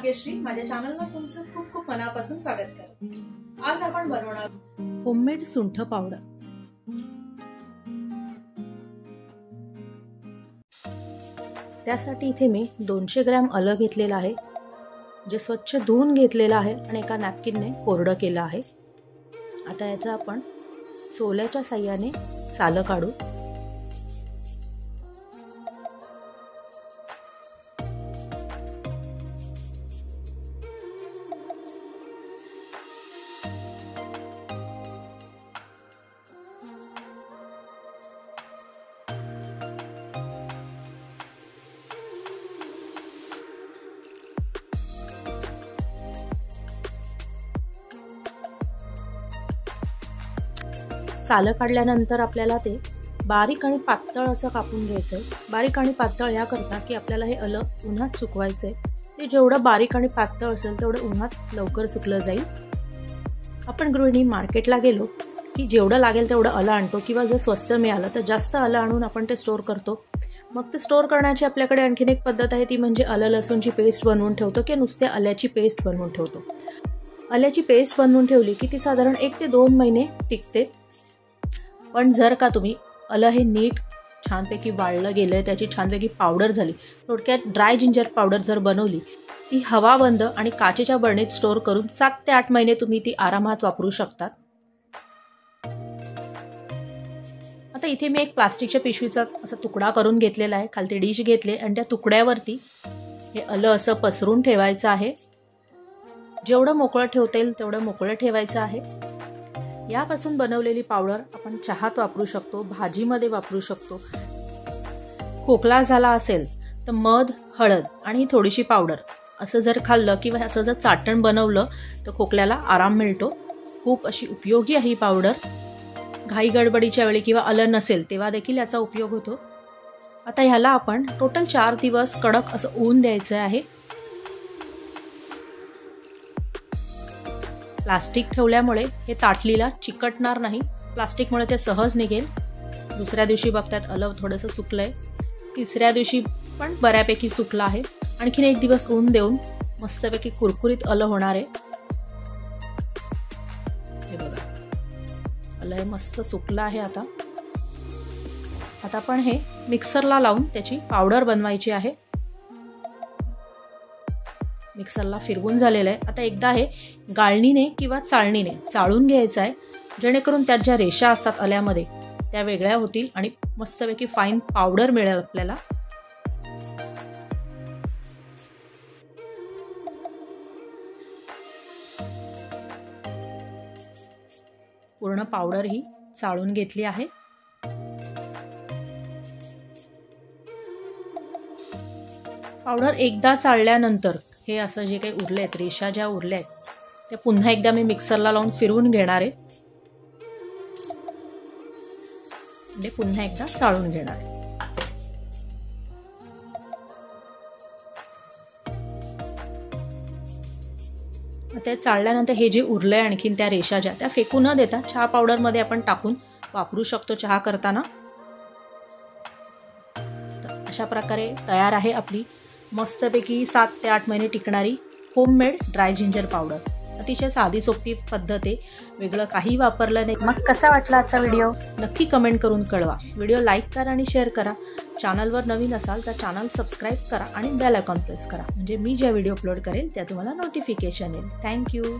भाग्यश्री, माझ्या चॅनलवर तुमचं खूप खूप मनापासून स्वागत करते। आज आपण बनवणार होममेड सुंठ पावडर। त्यासाठी इथे मी 200 ग्रॅम आलं घेतलेलं आहे, जे स्वच्छ धुवून घेतलेलं आहे आणि एका नॅपकिनने कोरडं केलं आहे। आता याचा आपण सोल्याच्या साहाय्याने सालं काढू। सालं काढल्यानंतर आपल्याला ते बारीक आणि पातळ असं कापून घ्यायचंय। बारीक आणि पातळ याकरता की आपल्याला हे आलं उन्हात सुकवायचंय। ते जेवढं बारीक आणि पातळ असेल तेवढं उन्हात लवकर सुकलं जाईल। आपण गृहिणी मार्केटला गेलो की जेवढं लागेल तेवढं आलं आणतो, किंवा जर स्वस्त मिळालं तर जास्त आलं आणून आपण ते स्टोर करतो। मग ते स्टोर करण्याची आपल्याकडे आणखीन एक पद्धत आहे, ती म्हणजे आलं लसूणची पेस्ट बनवून ठेवतो की नुसते आल्याची पेस्ट बनवून ठेवतो। आल्याची पेस्ट बनवून ठेवली की ती साधारण 1 ते 2 महिने टिकते। पण जर का तुम्ही आलं हे नीट छानपैकी वाळलं गेलं, त्याची छानपैकी पावडर झाली, थोडक्यात ड्राय जिंजर पावडर जर बनवली, ती हवा बंद आणि काचेच्या बरणीत स्टोर करून 7 ते 8 महिने तुम्ही ती आरामात वापरू शकता। आता इथे मी एक प्लास्टिकच्या पिशवीचा असा तुकडा करून घेतलेला आहे। खालती डिश घेतले आणि त्या तुकड्यावरती हे आलं असं पसरून ठेवायचं आहे। जेवढं मोकळं ठेवता येईल तेवढं मोकळं ठेवायचं आहे। यापासून बनवलेली पावडर आपण चहात वापरू शकतो, भाजीमध्ये वापरू शकतो। खोकला झाला असेल तर मध, हळद आणि थोडीशी पावडर असं जर खाल्लं किंवा असं जर चाटण बनवलं तर खोकल्याला आराम मिळतो। खूप अशी उपयोगी आहे ही पावडर। घाई गडबडीच्या वेळी किंवा आलं नसेल तेव्हा देखील याचा उपयोग होतो। आता ह्याला आपण टोटल 4 दिवस कडक असं ऊन द्यायचं आहे। प्लास्टिक ठेवल्यामुळे हे ताटलीला चिकटणार नाही, प्लास्टिकमुळे ते सहज निघेल। दुसऱ्या दिवशी बघतात आलं थोडंसं सुकलंय, तिसऱ्या दिवशी पण बऱ्यापैकी सुकलं आहे। आणखीन 1 दिवस ऊन देऊन मस्तपैकी कुरकुरीत आलं होणार आहे। हे बघा, आलं हे मस्त सुकलं आहे। आता आपण हे मिक्सरला लावून त्याची पावडर बनवायची आहे। मिक्सरला फिरवून झालेलं आहे। आता एकदा हे गाळणीने किंवा चाळणीने चाळून घ्यायचं आहे, जेणेकरून त्यात ज्या रेषा असतात आल्यामध्ये त्या वेगळ्या होतील आणि मस्तपैकी फाईन पावडर मिळेल आपल्याला। पूर्ण पावडर ही चाळून घेतली आहे। पावडर एकदा चाळल्यानंतर हे असं जे काही उरलेत, रेषा ज्या उरल्यात, ते पुन्हा एकदा मी मिक्सरला लावून फिरवून घेणार आहे आणि पुन्हा एकदा चाळून घेणार आहे। ते चाळल्यानंतर हे जे उरलंय आणखीन त्या रेषा ज्या त्या फेकू न देता चहा पावडर मध्ये आपण टाकून वापरू शकतो चहा करताना। तर अशा प्रकारे तयार आहे आपली मस्तपैकी 7 ते 8 महिने टिकणारी होममेड ड्राय जिंजर पावडर। अतिशय साधी सोपी पद्धत आहे, वेगळं काही वापरलं नाही। मग कसा वाटला आजचा व्हिडिओ नक्की कमेंट करून कळवा। व्हिडिओ लाईक करा आणि शेअर करा। चॅनलवर नवीन असाल तर चॅनल सबस्क्राईब करा आणि बेल आयकॉन प्रेस करा, म्हणजे मी जे व्हिडिओ अपलोड करेल त्या तुम्हाला नोटिफिकेशन येईल। थँक्यू।